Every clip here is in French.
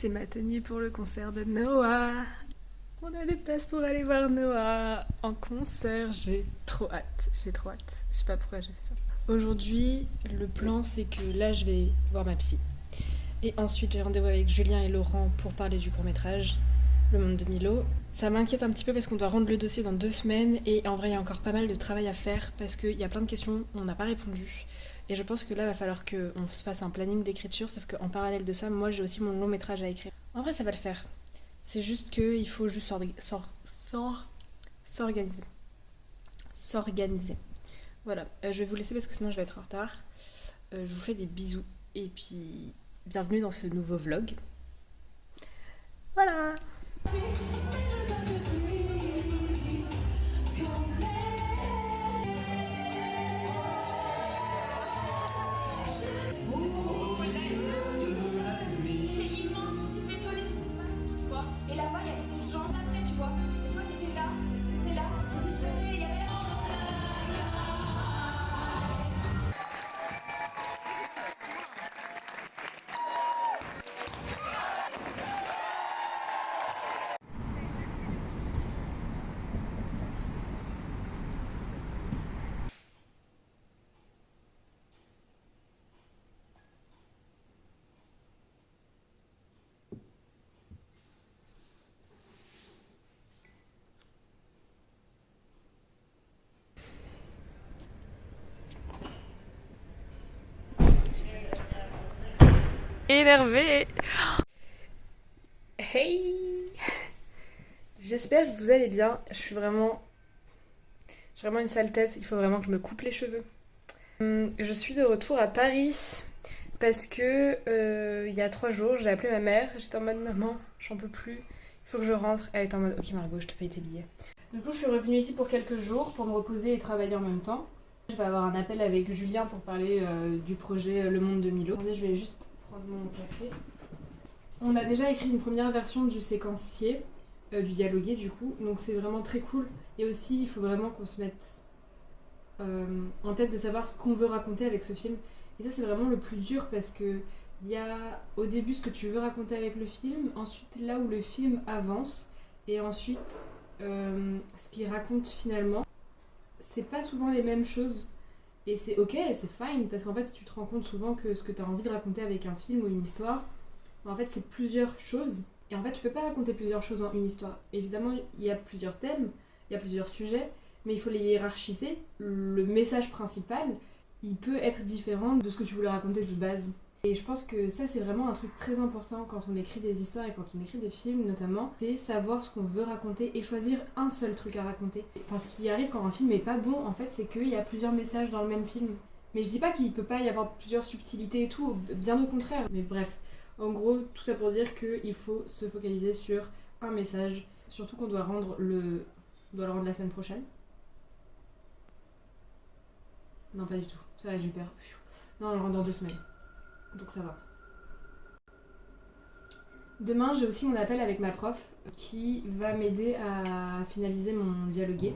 C'est ma tenue pour le concert de Noah. On a des places pour aller voir Noah en concert. J'ai trop hâte. J'ai trop hâte. Je sais pas pourquoi j'ai fait ça. Aujourd'hui, le plan, c'est que là, je vais voir ma psy. Et ensuite, j'ai rendez-vous avec Julien et Laurent pour parler du court-métrage Le Monde de Milo. Ça m'inquiète un petit peu parce qu'on doit rendre le dossier dans 2 semaines et en vrai, il y a encore pas mal de travail à faire parce qu'il y a plein de questions, on n'a pas répondu. Et je pense que là, il va falloir qu'on se fasse un planning d'écriture, sauf qu'en parallèle de ça, moi, j'ai aussi mon long métrage à écrire. En vrai, ça va le faire. C'est juste qu'il faut juste s'organiser. S'organiser. Voilà, je vais vous laisser parce que sinon je vais être en retard. Je vous fais des bisous et puis bienvenue dans ce nouveau vlog. Voilà. Énervé. Hey. J'espère que vous allez bien. J'ai vraiment une sale tête. Il faut vraiment que je me coupe les cheveux. Je suis de retour à Paris parce que il y a 3 jours, j'ai appelé ma mère. J'étais en mode maman, j'en peux plus. Il faut que je rentre. Elle était en mode ok Margot, je te paye tes billets. Du coup, je suis revenue ici pour quelques jours pour me reposer et travailler en même temps. Je vais avoir un appel avec Julien pour parler du projet Le Monde de Milo. Attendez, je vais juste prendre mon café. On a déjà écrit une première version du séquencier, du dialogué du coup, donc c'est vraiment très cool. Et aussi, il faut vraiment qu'on se mette en tête de savoir ce qu'on veut raconter avec ce film. Et ça, c'est vraiment le plus dur parce que il y a au début ce que tu veux raconter avec le film, ensuite là où le film avance, et ensuite ce qu'il raconte finalement. C'est pas souvent les mêmes choses. Et c'est ok, c'est fine, parce qu'en fait, tu te rends compte souvent que ce que tu as envie de raconter avec un film ou une histoire, en fait, c'est plusieurs choses. Et en fait, tu peux pas raconter plusieurs choses en une histoire. Évidemment, il y a plusieurs thèmes, il y a plusieurs sujets, mais il faut les hiérarchiser. Le message principal, il peut être différent de ce que tu voulais raconter de base. Et je pense que ça, c'est vraiment un truc très important quand on écrit des histoires et quand on écrit des films notamment, c'est savoir ce qu'on veut raconter et choisir un seul truc à raconter. Enfin, ce qui arrive quand un film est pas bon, en fait, c'est qu'il y a plusieurs messages dans le même film. Mais je dis pas qu'il peut pas y avoir plusieurs subtilités et tout, bien au contraire. Mais bref, en gros, tout ça pour dire qu'il faut se focaliser sur un message, surtout qu'on doit on doit le rendre la semaine prochaine. Non, pas du tout, ça va être super. Non, on le rend dans 2 semaines. Donc ça va. Demain, j'ai aussi mon appel avec ma prof qui va m'aider à finaliser mon dialogué.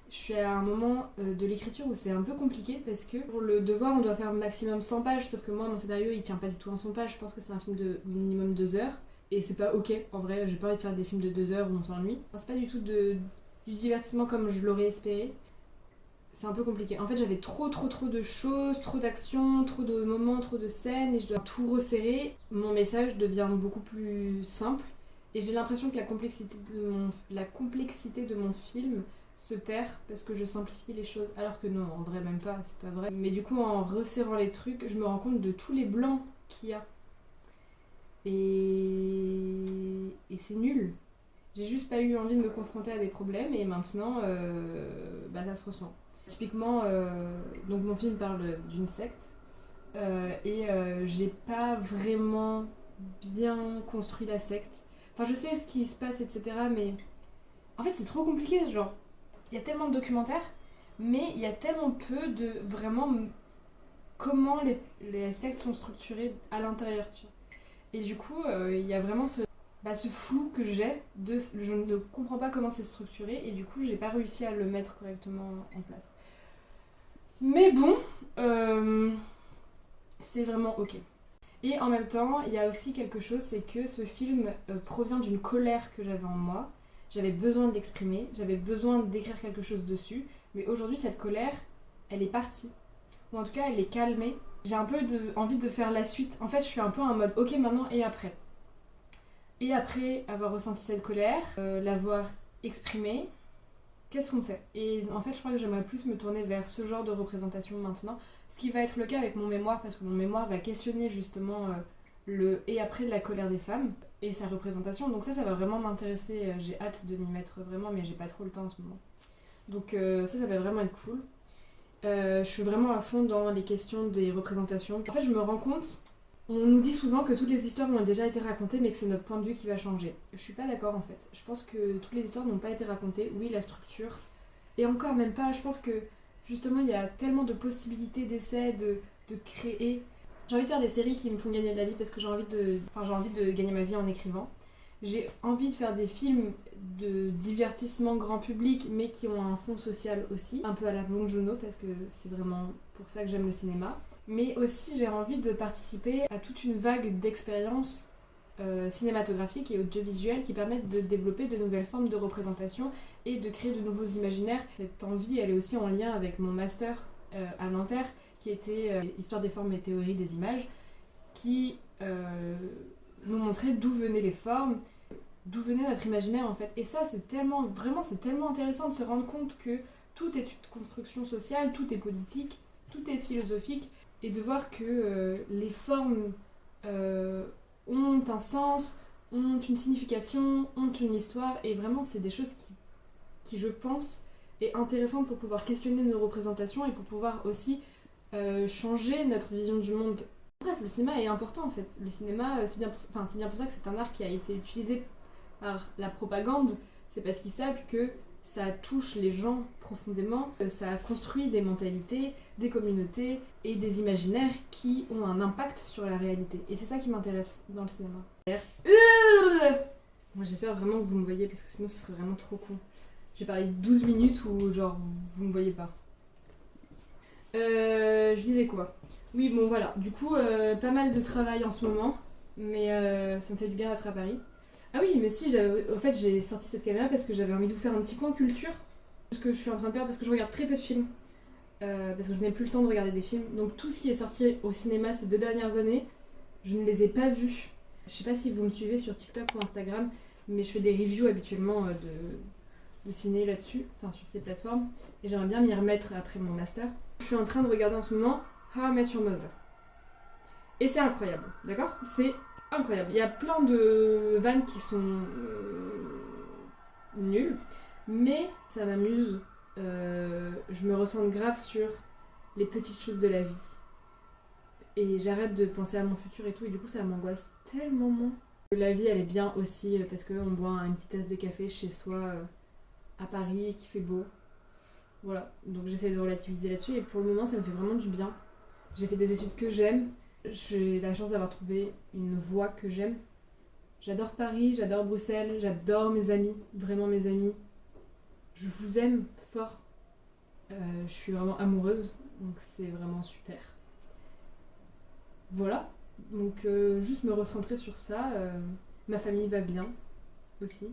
Je suis à un moment de l'écriture où c'est un peu compliqué parce que pour le devoir, on doit faire maximum 100 pages, sauf que moi, mon scénario, il tient pas du tout en 100 pages. Je pense que c'est un film de minimum 2 heures. Et c'est pas ok, en vrai, j'ai pas envie de faire des films de 2 heures où on s'ennuie. Enfin, c'est pas du tout du divertissement comme je l'aurais espéré. C'est un peu compliqué. En fait, j'avais trop de choses, trop d'actions, trop de moments, trop de scènes et je dois tout resserrer. Mon message devient beaucoup plus simple et j'ai l'impression que la complexité de mon film se perd parce que je simplifie les choses. Alors que non, en vrai, même pas, c'est pas vrai. Mais du coup, en resserrant les trucs, je me rends compte de tous les blancs qu'il y a. Et c'est nul. J'ai juste pas eu envie de me confronter à des problèmes et maintenant, ça se ressent. Typiquement, donc mon film parle d'une secte et j'ai pas vraiment bien construit la secte. Enfin, je sais ce qui se passe, etc. Mais en fait, c'est trop compliqué. Genre, il y a tellement de documentaires, mais il y a tellement peu de vraiment comment les sectes sont structurées à l'intérieur, tu vois. Et du coup, il y a vraiment ce flou que j'ai je ne comprends pas comment c'est structuré et du coup j'ai pas réussi à le mettre correctement en place. Mais bon, c'est vraiment ok. Et en même temps, il y a aussi quelque chose, c'est que ce film provient d'une colère que j'avais en moi. J'avais besoin de l'exprimer, j'avais besoin d'écrire quelque chose dessus. Mais aujourd'hui, cette colère, elle est partie. Ou en tout cas, elle est calmée. J'ai un peu envie de faire la suite. En fait, je suis un peu en mode, ok, maintenant et après. Et après avoir ressenti cette colère, l'avoir exprimée, qu'est-ce qu'on fait? Et en fait, je crois que j'aimerais plus me tourner vers ce genre de représentation maintenant. Ce qui va être le cas avec mon mémoire, parce que mon mémoire va questionner justement le et après de la colère des femmes et sa représentation. Donc ça va vraiment m'intéresser. J'ai hâte de m'y mettre vraiment, mais j'ai pas trop le temps en ce moment. Donc ça va vraiment être cool. Je suis vraiment à fond dans les questions des représentations. En fait, je me rends compte, on nous dit souvent que toutes les histoires ont déjà été racontées, mais que c'est notre point de vue qui va changer. Je suis pas d'accord en fait. Je pense que toutes les histoires n'ont pas été racontées. Oui, la structure. Et encore même pas, je pense que justement il y a tellement de possibilités d'essais, de créer. J'ai envie de faire des séries qui me font gagner de la vie parce que j'ai envie de gagner ma vie en écrivant. J'ai envie de faire des films de divertissement grand public, mais qui ont un fond social aussi, un peu à la Bong Joon-ho, parce que c'est vraiment pour ça que j'aime le cinéma. Mais aussi, j'ai envie de participer à toute une vague d'expériences cinématographiques et audiovisuelles qui permettent de développer de nouvelles formes de représentation et de créer de nouveaux imaginaires. Cette envie, elle est aussi en lien avec mon master à Nanterre, qui était Histoire des formes et théorie des images, qui nous montrait d'où venaient les formes, d'où venait notre imaginaire en fait. Et ça, c'est tellement intéressant de se rendre compte que tout est une construction sociale, tout est politique, tout est philosophique, et de voir que les formes ont un sens, ont une signification, ont une histoire, et vraiment c'est des choses qui je pense, est intéressante pour pouvoir questionner nos représentations et pour pouvoir aussi changer notre vision du monde. Bref, le cinéma est important en fait. Le cinéma, c'est bien pour ça que c'est un art qui a été utilisé par la propagande. C'est parce qu'ils savent que ça touche les gens profondément, ça construit des mentalités, des communautés et des imaginaires qui ont un impact sur la réalité. Et c'est ça qui m'intéresse dans le cinéma. Moi j'espère vraiment que vous me voyez parce que sinon ce serait vraiment trop con. J'ai parlé 12 minutes où genre vous me voyez pas. Je disais quoi? Oui bon voilà, du coup pas mal de travail en ce moment, mais ça me fait du bien d'être à Paris. Ah oui, mais si, en fait, j'ai sorti cette caméra parce que j'avais envie de vous faire un petit point culture. Ce que je suis en train de faire parce que je regarde très peu de films. Parce que je n'ai plus le temps de regarder des films. Donc tout ce qui est sorti au cinéma ces 2 dernières années, je ne les ai pas vus. Je sais pas si vous me suivez sur TikTok ou Instagram, mais je fais des reviews habituellement de ciné là-dessus, enfin sur ces plateformes. Et j'aimerais bien m'y remettre après mon master. Je suis en train de regarder en ce moment How I Met Your Mother. Et c'est incroyable, d'accord? C'est incroyable. Il y a plein de vannes qui sont nulles, mais ça m'amuse. Je me ressens grave sur les petites choses de la vie. Et j'arrête de penser à mon futur et tout, et du coup ça m'angoisse tellement moins. La vie elle est bien aussi parce qu'on boit une petite tasse de café chez soi à Paris et qu'il fait beau. Voilà, donc j'essaie de relativiser là-dessus et pour le moment ça me fait vraiment du bien. J'ai fait des études que j'aime. J'ai la chance d'avoir trouvé une voie que j'aime. J'adore Paris, j'adore Bruxelles, j'adore mes amis, vraiment mes amis. Je vous aime fort. Je suis vraiment amoureuse, donc c'est vraiment super. Voilà, donc juste me recentrer sur ça. Ma famille va bien aussi.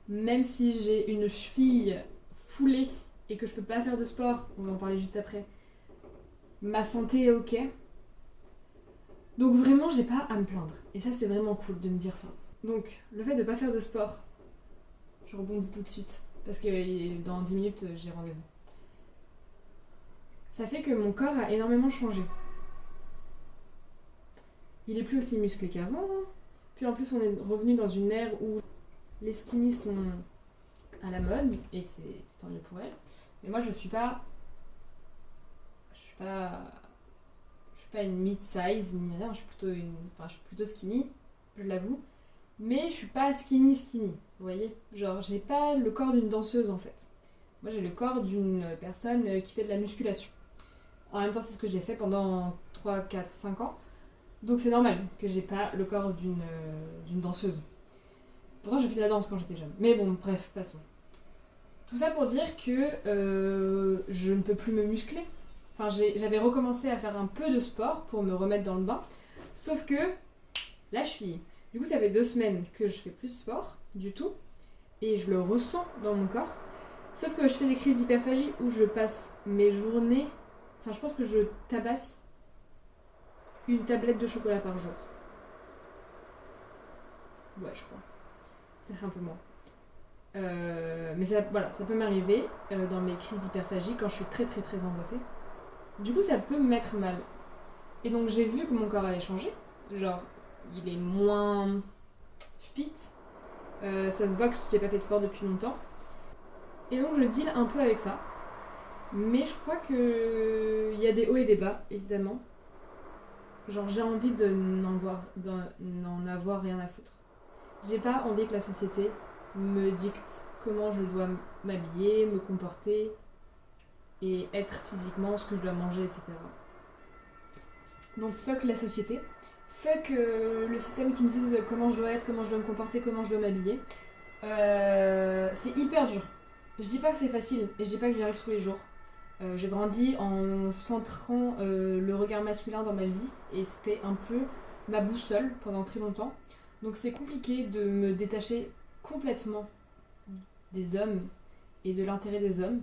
Même si j'ai une cheville foulée et que je peux pas faire de sport, on va en parler juste après, ma santé est ok. Donc vraiment, j'ai pas à me plaindre. Et ça, c'est vraiment cool de me dire ça. Donc, le fait de pas faire de sport, je rebondis tout de suite, parce que dans 10 minutes, j'ai rendez-vous. Ça fait que mon corps a énormément changé. Il est plus aussi musclé qu'avant. Puis en plus, on est revenu dans une ère où les skinny sont à la mode, et c'est tant mieux pour elles. Mais moi, je suis pas une mid-size ni rien, je suis plutôt skinny, je l'avoue. Mais je suis pas skinny, vous voyez? Genre, j'ai pas le corps d'une danseuse en fait. Moi, j'ai le corps d'une personne qui fait de la musculation. En même temps, c'est ce que j'ai fait pendant 3, 4, 5 ans. Donc c'est normal que j'ai pas le corps d'une danseuse. Pourtant, j'ai fait de la danse quand j'étais jeune. Mais bon, bref, passons. Tout ça pour dire que je ne peux plus me muscler. Enfin, j'avais recommencé à faire un peu de sport pour me remettre dans le bain. Sauf que la cheville. Du coup, ça fait 2 semaines que je fais plus de sport du tout. Et je le ressens dans mon corps. Sauf que je fais des crises d'hyperphagie où je passe mes journées... Enfin, je pense que je tabasse une tablette de chocolat par jour. Ouais, je crois. Peut-être un peu moins. Mais ça, voilà, ça peut m'arriver dans mes crises d'hyperphagie quand je suis très très très angoissée. Du coup, ça peut me mettre mal. Et donc, j'ai vu que mon corps avait changé. Genre, il est moins fit. Ça se voit que j'ai pas fait de sport depuis longtemps. Et donc, je deal un peu avec ça. Mais je crois qu'il y a des hauts et des bas, évidemment. Genre, j'ai envie de n'en avoir rien à foutre. J'ai pas envie que la société me dicte comment je dois m'habiller, me comporter et être physiquement, ce que je dois manger, etc. Donc fuck la société, fuck le système qui me dise comment je dois être, comment je dois me comporter, comment je dois m'habiller. C'est hyper dur. Je dis pas que c'est facile et je dis pas que j'y arrive tous les jours. J'ai grandi en centrant le regard masculin dans ma vie et c'était un peu ma boussole pendant très longtemps. Donc c'est compliqué de me détacher complètement des hommes et de l'intérêt des hommes,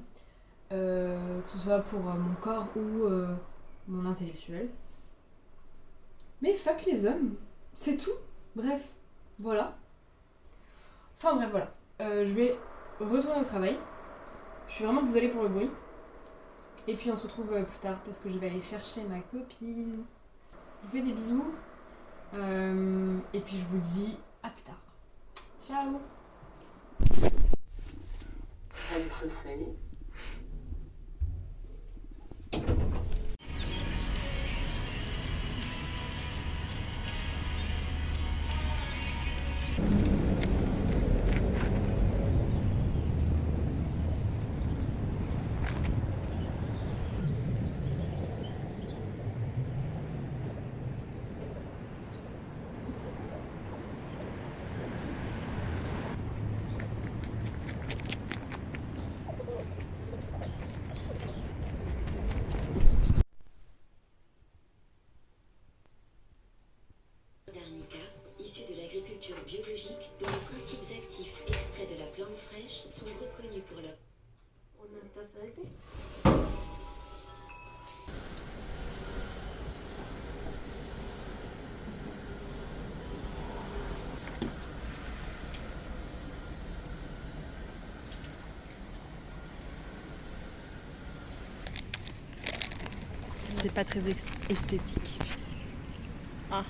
que ce soit pour mon corps ou mon intellectuel. Mais fuck les hommes, c'est tout. Bref, voilà. Enfin bref, voilà. Je vais retourner au travail. Je suis vraiment désolée pour le bruit. Et puis on se retrouve plus tard parce que je vais aller chercher ma copine. Je vous fais des bisous. Et puis je vous dis à plus tard. Ciao. Issus de l'agriculture biologique, dont les principes actifs extraits de la plante fraîche sont reconnus pour leur... On a une tasse à thé. C'était pas très esthétique. Ah.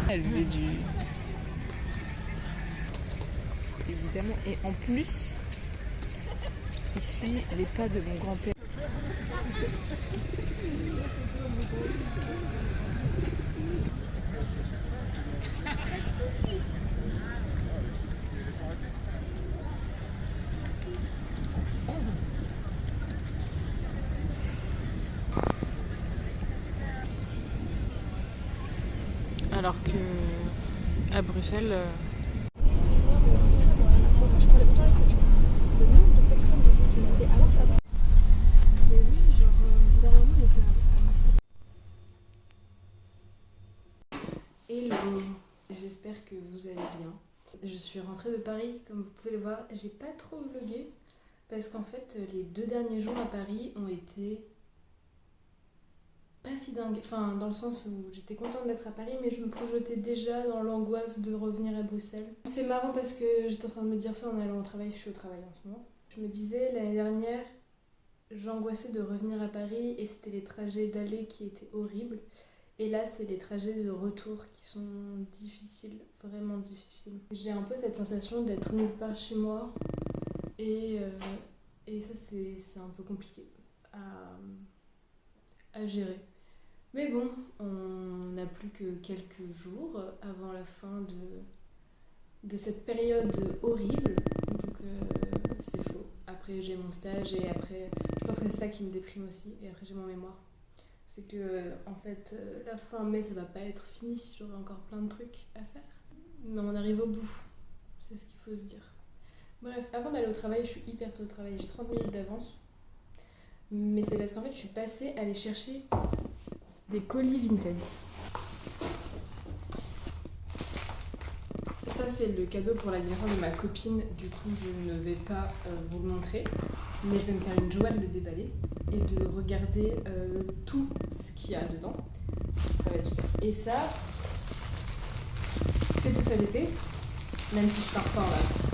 Elle faisait du... Évidemment. Et en plus, il suit les pas de mon grand-père. Alors que à Bruxelles, Hello, j'espère que vous allez bien. Je suis rentrée de Paris, comme vous pouvez le voir. J'ai pas trop vlogué parce qu'en fait les 2 derniers jours à Paris ont été pas si dingue, enfin dans le sens où j'étais contente d'être à Paris mais je me projetais déjà dans l'angoisse de revenir à Bruxelles. C'est marrant parce que j'étais en train de me dire ça en allant au travail, je suis au travail en ce moment. Je me disais l'année dernière j'angoissais de revenir à Paris et c'était les trajets d'aller qui étaient horribles et là c'est les trajets de retour qui sont difficiles, vraiment difficiles. J'ai un peu cette sensation d'être nulle part chez moi et ça c'est un peu compliqué à gérer. Mais bon, on n'a plus que quelques jours avant la fin de cette période horrible. Donc c'est faux. Après j'ai mon stage et après, je pense que c'est ça qui me déprime aussi. Et après j'ai mon mémoire. C'est que en fait la fin mai ça va pas être fini. J'aurai encore plein de trucs à faire. Mais on arrive au bout. C'est ce qu'il faut se dire. Bref, avant d'aller au travail, je suis hyper tôt au travail. J'ai 30 minutes d'avance. Mais c'est parce qu'en fait je suis passée à aller chercher des colis Vinted. Ça c'est le cadeau pour l'anniversaire de ma copine, du coup je ne vais pas vous le montrer, mais je vais me faire une joie de le déballer et de regarder tout ce qu'il y a dedans. Ça va être super. Et ça, c'est pour cet été, même si je pars pas en vacances.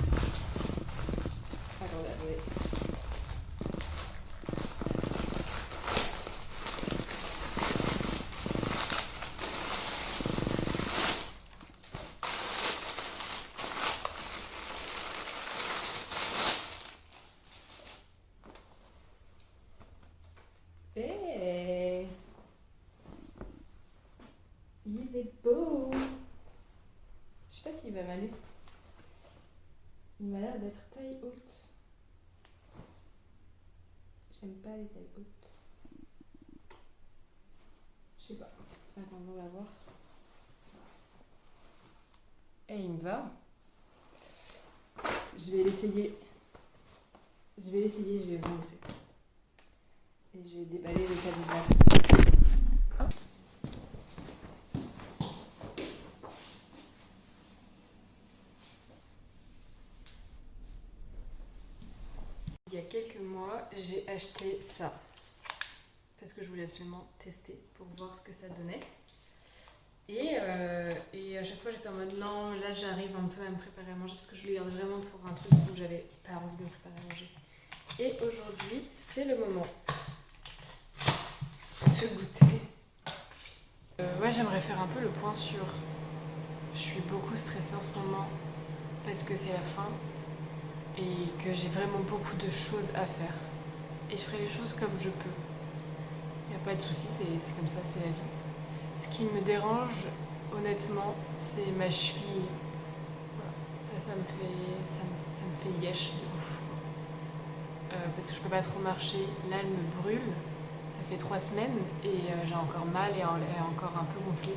Attendez. Hey, il est beau. Je sais pas s'il va m'aller. Il m'a l'air d'être taille haute. J'aime pas les tailles hautes. Je sais pas. Attends, on va voir. Et il me va. Je vais l'essayer. Je vais vous montrer. Et je vais déballer le cadeau. Ah. Il y a quelques mois, j'ai acheté ça. Parce que je voulais absolument tester pour voir ce que ça donnait. Et à chaque fois j'étais en mode non, là j'arrive un peu à me préparer à manger parce que je le garde vraiment pour un truc où j'avais pas envie de me préparer à manger. Et aujourd'hui, c'est le moment de goûter. Ouais, j'aimerais faire un peu le point sur... Je suis beaucoup stressée en ce moment parce que c'est la fin et que j'ai vraiment beaucoup de choses à faire. Et je ferai les choses comme je peux. Il n'y a pas de souci, c'est comme ça, c'est la vie. Ce qui me dérange, honnêtement, c'est ma cheville. Voilà. Ça me fait yesh de ouf. Parce que je peux pas trop marcher. Là, elle me brûle. Ça fait 3 semaines et j'ai encore mal et elle est encore un peu gonflée.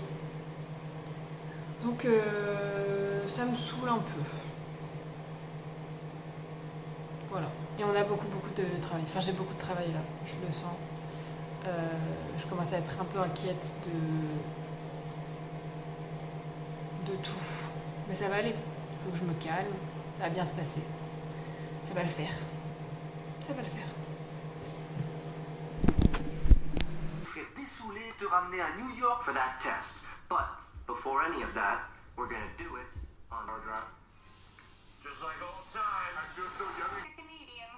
Donc ça me saoule un peu. Voilà. Et on a beaucoup de travail. Enfin, j'ai beaucoup de travail là, je le sens. Je commence à être un peu inquiète de tout. Mais ça va aller. Il faut que je me calme. Ça va bien se passer. Ça va le faire. Ça va le faire. Désolé de ramener à New York for that test. But before any of that, we're gonna do it on our drive. Just like old times. I feel so young. Canadian.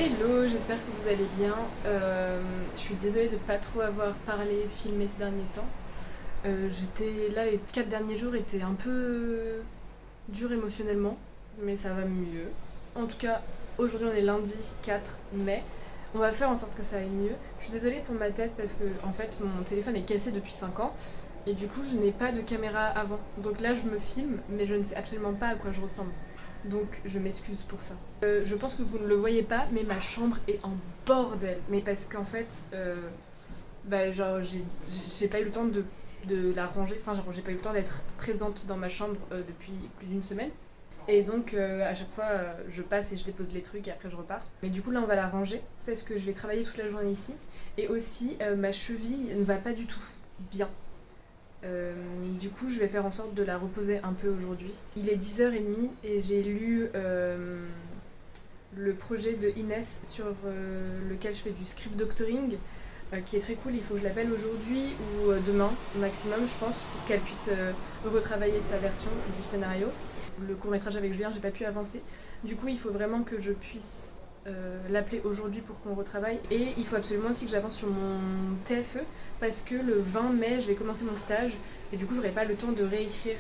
Hello, j'espère que vous allez bien. Je suis désolée de pas trop avoir parlé, filmé ces derniers temps. J'étais là, les 4 derniers jours étaient un peu durs émotionnellement, mais ça va mieux. En tout cas, aujourd'hui on est lundi 4 mai. On va faire en sorte que ça aille mieux. Je suis désolée pour ma tête parce que en fait mon téléphone est cassé depuis 5 ans et du coup je n'ai pas de caméra avant. Donc là je me filme mais je ne sais absolument pas à quoi je ressemble. Donc je m'excuse pour ça. Je pense que vous ne le voyez pas mais ma chambre est en bordel. Mais parce qu'en fait, genre j'ai pas eu le temps de la ranger. Enfin genre j'ai pas eu le temps d'être présente dans ma chambre depuis plus d'une semaine. Et donc à chaque fois je passe et je dépose les trucs et après je repars. Mais du coup là on va la ranger parce que je vais travailler toute la journée ici. Et aussi ma cheville ne va pas du tout bien. Du coup je vais faire en sorte de la reposer un peu aujourd'hui. Il est 10h30 et j'ai lu le projet de Inès sur lequel je fais du script doctoring. Qui est très cool, il faut que je l'appelle aujourd'hui ou demain au maximum je pense pour qu'elle puisse retravailler sa version du scénario. Le court métrage avec Julien j'ai pas pu avancer, du coup il faut vraiment que je puisse l'appeler aujourd'hui pour qu'on retravaille et il faut absolument aussi que j'avance sur mon TFE parce que le 20 mai je vais commencer mon stage et du coup j'aurai pas le temps de réécrire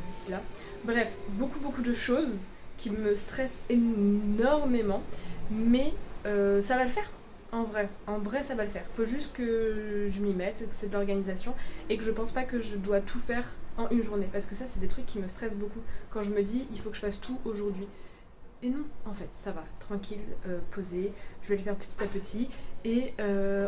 d'ici là. Bref, beaucoup de choses qui me stressent énormément mais ça va le faire. En vrai, ça va le faire. Faut juste que je m'y mette, que c'est de l'organisation et que je pense pas que je dois tout faire en une journée. Parce que ça, c'est des trucs qui me stressent beaucoup. Quand je me dis, il faut que je fasse tout aujourd'hui. Et non, en fait, ça va, tranquille, posé. Je vais le faire petit à petit. Et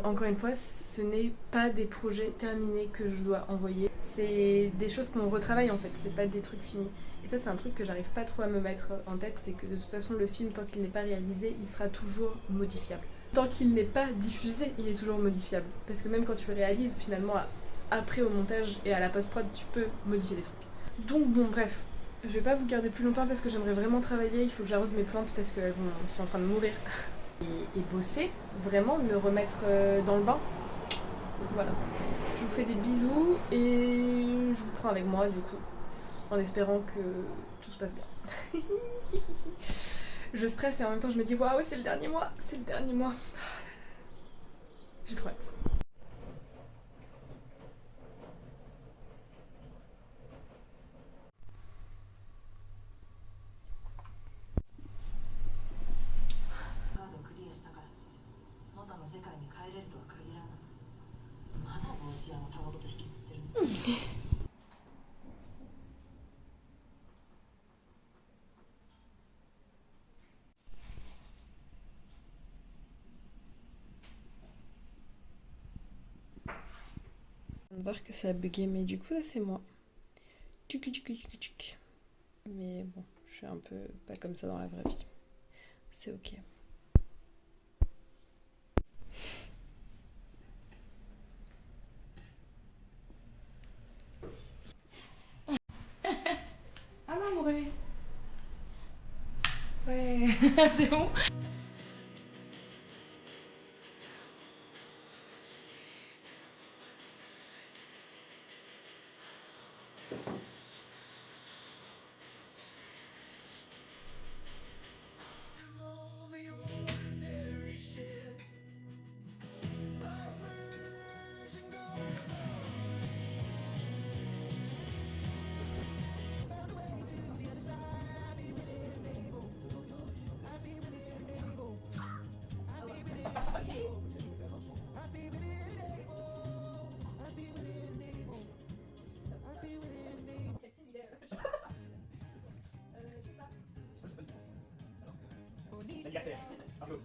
encore une fois, ce n'est pas des projets terminés que je dois envoyer. C'est des choses qu'on retravaille en fait, c'est pas des trucs finis. Et ça, c'est un truc que j'arrive pas trop à me mettre en tête, c'est que de toute façon, le film, tant qu'il n'est pas réalisé, il sera toujours modifiable. Tant qu'il n'est pas diffusé, il est toujours modifiable. Parce que même quand tu le réalises, finalement, après au montage et à la post-prod, tu peux modifier des trucs. Donc bon, bref, je vais pas vous garder plus longtemps parce que j'aimerais vraiment travailler. Il faut que j'arrose mes plantes parce qu'elles sont en train de mourir. Et bosser, vraiment me remettre dans le bain. Voilà. Je vous fais des bisous et je vous prends avec moi du coup, en espérant que tout se passe bien. Je stresse et en même temps je me dis waouh, c'est le dernier mois, c'est le dernier mois. J'ai trop hâte. On va voir que ça a bugué, mais du coup là c'est moi. Tchuk. Mais bon, je suis un peu pas comme ça dans la vraie vie. C'est ok. Ah non, ouais. Ouais, c'est bon. Anniversaire. Bravo.